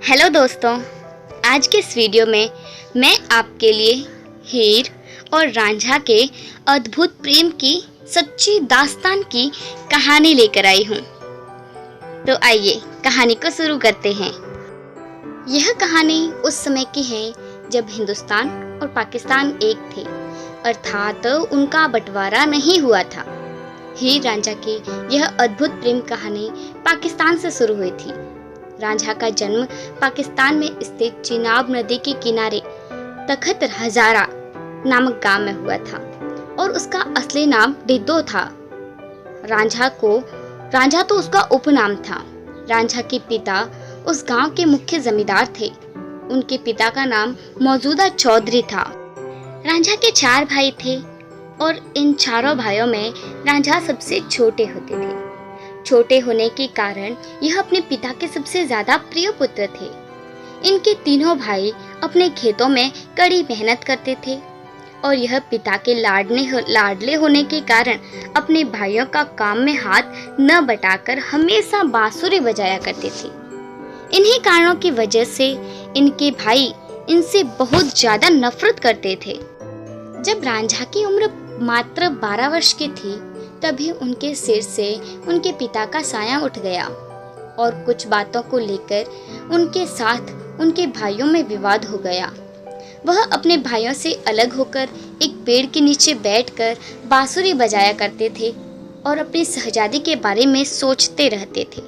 Hello दोस्तों, आज के इस वीडियो में मैं आपके लिए हीर और रांझा के अद्भुत प्रेम की सच्ची दास्तान की कहानी लेकर आई हूँ। तो आइए कहानी को शुरू करते हैं। यह कहानी उस समय की है जब हिंदुस्तान और पाकिस्तान एक थे, अर्थात उनका बंटवारा नहीं हुआ था। हीर रांझा की यह अद्भुत प्रेम कहानी पाकिस्तान से शुरू हुई थी। रांझा का जन्म पाकिस्तान में स्थित चिनाब नदी के किनारे तखत हजारा नामक गांव में हुआ था और उसका असली नाम डिद्दो था। रांझा तो उसका उपनाम था। रांझा के पिता उस गांव के मुख्य जमींदार थे। उनके पिता का नाम मौजूदा चौधरी था। रांझा के 4 भाई थे और इन चारों भाइयों में रांझा सबसे छोटे होते थे। छोटे होने के कारण यह अपने पिता के सबसे ज्यादा प्रिय पुत्र थे। इनके तीनों भाई अपने खेतों में कड़ी मेहनत करते थे और यह पिता के लाडले होने के कारण अपने भाइयों का काम में हाथ न बटाकर हमेशा बांसुरी बजाया करते थे। इन्हीं कारणों की वजह से इनके भाई इनसे बहुत ज्यादा नफरत करते थे। जब रांझा की उम्र मात्र 12 वर्ष की थी, तभी उनके सिर से उनके पिता का साया उठ गया और कुछ बातों को लेकर उनके साथ उनके भाइयों में विवाद हो गया। वह अपने भाइयों से अलग होकर एक पेड़ के नीचे बैठकर बांसुरी बजाया करते थे और अपनी शहजादी के बारे में सोचते रहते थे।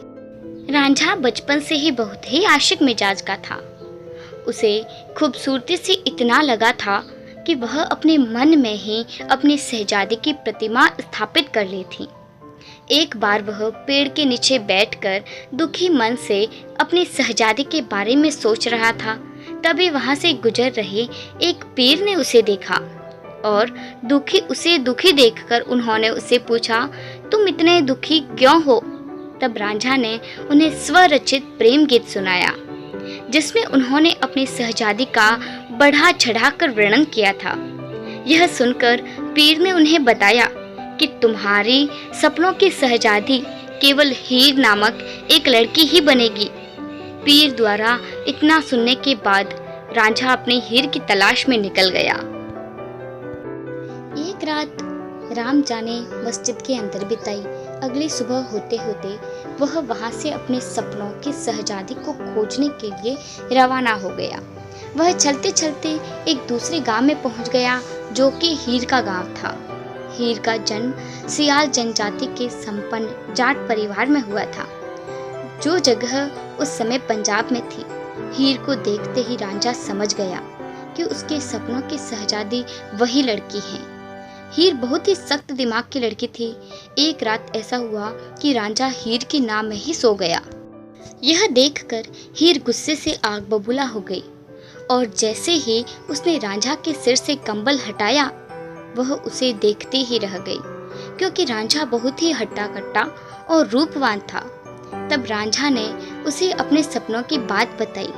रांझा बचपन से ही बहुत ही आशिक मिजाज का था। उसे खूबसूरती से इतना लगा था कि वह अपने मन में ही अपनी शहजादी की प्रतिमा स्थापित कर ली थी। एक बार वह पेड़ के नीचे बैठकर दुखी मन से अपनी शहजादी के बारे में सोच रहा था, तभी वहां से गुजर रहे एक पीर ने उसे देखा और उसे दुखी देखकर उन्होंने उससे पूछा, तुम इतने दुखी क्यों हो? तब रांझा ने उन्हें स्वरचित प्रेम गीत सुनाया, जिसमें उन्होंने अपनी शहजादी का बढ़ा चढ़ाकर वर्णन किया था। यह सुनकर पीर ने उन्हें बताया कि तुम्हारी सपनों की शहजादी केवल हीर नामक एक लड़की ही बनेगी। पीर द्वारा इतना सुनने के बाद रांझा अपने हीर की तलाश में निकल गया। एक रात राम जाने मस्जिद के अंदर बिताई। अगली सुबह होते होते वह वहां से अपने सपनों की शहजादी को खोजने के लिए रवाना हो गया। वह चलते चलते एक दूसरे गांव में पहुंच गया, जो कि हीर का गांव था। हीर का जन्म सियाल जनजाति के संपन्न जाट परिवार में हुआ था, जो जगह उस समय पंजाब में थी। हीर को देखते ही रांझा समझ गया कि उसके सपनों की शहजादी वही लड़की है। हीर बहुत ही सख्त दिमाग की लड़की थी। एक रात ऐसा हुआ कि रांझा हीर की नाव में ही सो गया। यह देखकर हीर गुस्से से आग बबूला हो गई और जैसे ही उसने रांझा के सिर से कंबल हटाया, वह उसे देखते ही रह गई, क्योंकि रांझा बहुत ही हट्टा कट्टा और रूपवान था। तब रांझा ने उसे अपने सपनों की बात बताई।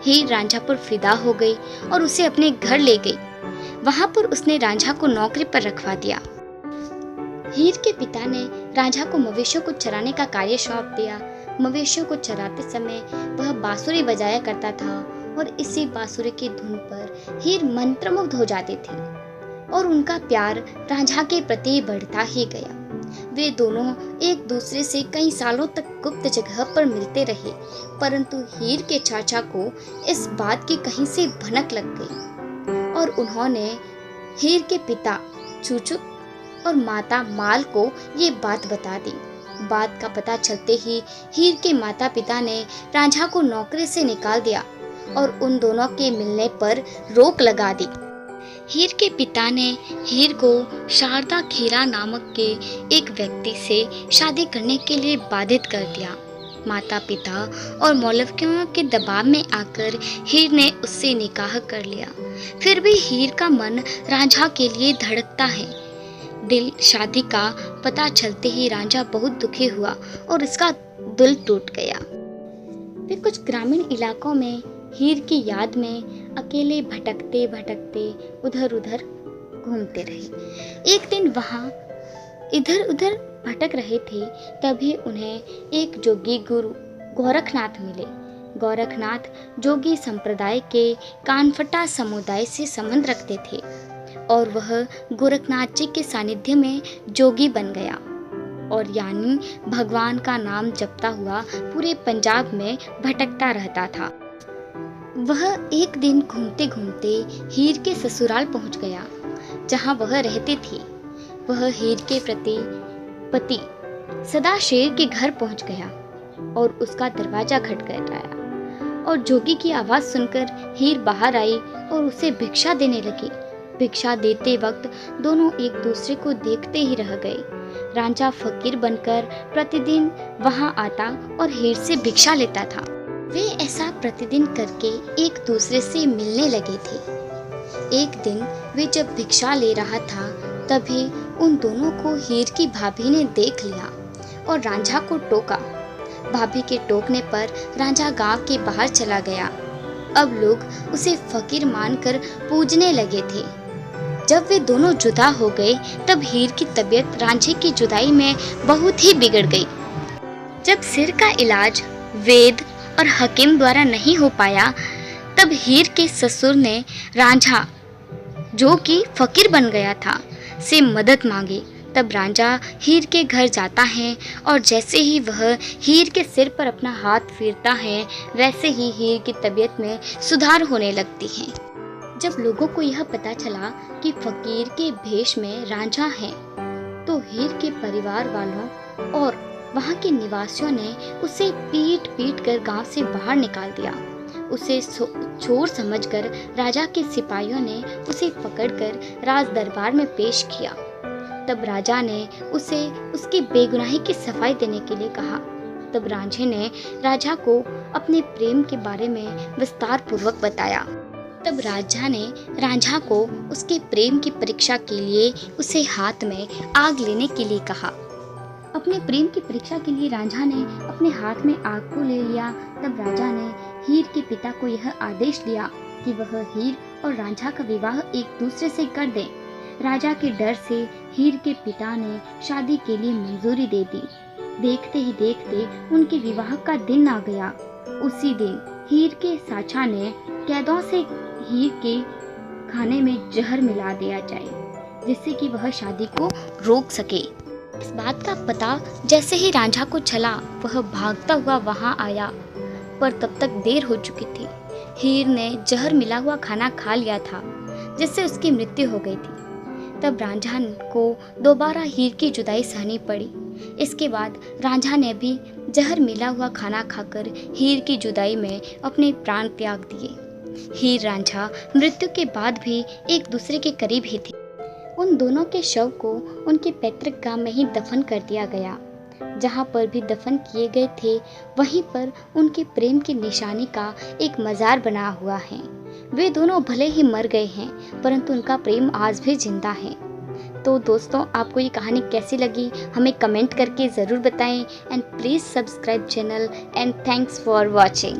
हीर रांझा पर फिदा हो गई और उसे अपने घर ले गई। वहां पर उसने रांझा को नौकरी पर रखवा दिया। हीर के पिता ने रांझा को मवेशियों को चराने का कार्य सौंप दिया। मवेशियों को चराते समय वह बांसुरी बजाया करता था और इसी बांसुरी की धुन पर हीर मंत्रमुग्ध हो जाती थी और उनका प्यार रांझा के प्रति बढ़ता ही गया। वे दोनों एक दूसरे से कई सालों तक गुप्त जगह पर मिलते रहे, परंतु हीर के चाचा को इस बात की कहीं से भनक लग गई और उन्होंने हीर के पिता चूचू और माता माल को ये बात बता दी। बात का पता चलते ही हीर के माता पिता ने रांझा को नौकरी से निकाल दिया और उन दोनों के मिलने पर रोक लगा दी। हीर के पिता ने हीर को शारदा खीरा नामक के एक व्यक्ति से शादी करने के लिए बाधित कर दिया। माता पिता और मौलवियों के दबाव में आकर हीर ने उससे निकाह कर लिया। फिर भी हीर का मन रांझा के लिए धड़कता है। शादी का पता चलते ही रांझा बहुत दुखी हुआ और इसका दिल टूट गया। वे कुछ ग्रामीण इलाकों में हीर की याद में अकेले भटकते भटकते उधर उधर घूमते रहे। एक दिन वहां इधर उधर भटक रहे थे, तभी उन्हें एक जोगी गुरु गोरखनाथ मिले। गोरखनाथ जोगी संप्रदाय के कानफटा समुदाय से संबंध रखते थे और वह गोरखनाथ जी के सानिध्य में जोगी बन गया और यानी भगवान का नाम जपता हुआ पूरे पंजाब में भटकता रहता था। वह एक दिन घूमते घूमते हीर के ससुराल पहुंच गया जहां वह रहते थे। वह हीर के पति सदा शेर के घर पहुंच गया और उसका दरवाजा खटखटाया और जोगी की आवाज सुनकर हीर बाहर आई और उसे भिक्षा देने लगी। भिक्षा देते वक्त दोनों एक दूसरे को देखते ही रह गए। रांझा फकीर बनकर प्रतिदिन वहां आता और हीर से भिक्षा लेता था। वे ऐसा प्रतिदिन करके एक दूसरे से मिलने लगे थे। एक दिन वे जब भिक्षा ले रहा था तभी उन दोनों को हीर की भाभी ने देख लिया और रांझा को टोका। भाभी के टोकने पर रांझा गांव के बाहर चला गया। अब लोग उसे फकीर मानकर पूजने लगे थे। जब वे दोनों जुदा हो गए तब हीर की तबीयत रांझे की जुदाई में बहुत ही बिगड़ गई। जब सिर का इलाज वेद और हकीम द्वारा नहीं हो पाया तब हीर के ससुर ने रांझा, जो कि फकीर बन गया था, से मदद मांगी। तब रांझा हीर के घर जाता है और जैसे ही वह हीर के सिर पर अपना हाथ फेरता है वैसे ही हीर की तबीयत में सुधार होने लगती है। जब लोगों को यह पता चला कि फकीर के भेष में रांझा है तो हीर के परिवार वालों और वहां के निवासियों ने उसे पीट पीट कर गांव से बाहर निकाल दिया। उसे चोर समझकर राजा के सिपाहियों ने उसे पकड़कर राज दरबार में पेश किया। तब राजा ने उसे उसकी बेगुनाही की सफाई देने के लिए कहा। तब रांझे ने राजा को अपने प्रेम के बारे में विस्तार पूर्वक बताया। तब राजा ने रांझा को उसके प्रेम की परीक्षा के लिए उसे हाथ में आग लेने के लिए कहा। अपने प्रेम की परीक्षा के लिए रांझा ने अपने हाथ में आग को ले लिया। तब राजा ने हीर के पिता को यह आदेश दिया कि वह हीर और रांझा का विवाह एक दूसरे से कर दें। राजा के डर से हीर के पिता ने शादी के लिए मंजूरी दे दी। देखते ही देखते उनके विवाह का दिन आ गया। उसी दिन हीर के साचा ने कैदों से हीर के खाने में जहर मिला दिया जाए जिससे कि वह शादी को रोक सके। इस बात का पता जैसे ही रांझा को चला वह भागता हुआ वहां आया, पर तब तक देर हो चुकी थी। हीर ने जहर मिला हुआ खाना खा लिया था जिससे उसकी मृत्यु हो गई थी। तब रांझा को दोबारा हीर की जुदाई सहनी पड़ी। इसके बाद रांझा ने भी जहर मिला हुआ खाना खाकर हीर की जुदाई में अपने प्राण त्याग दिए। हीर रांझा मृत्यु के बाद भी एक दूसरे के करीब ही थे। उन दोनों के शव को उनके पैतृक गांव में ही दफन कर दिया गया। जहां पर भी दफन किए गए थे वहीं पर उनके प्रेम की निशानी का एक मजार बना हुआ है। वे दोनों भले ही मर गए हैं परंतु उनका प्रेम आज भी जिंदा है। तो दोस्तों, आपको ये कहानी कैसी लगी हमें कमेंट करके ज़रूर बताएं and please subscribe channel and thanks for watching.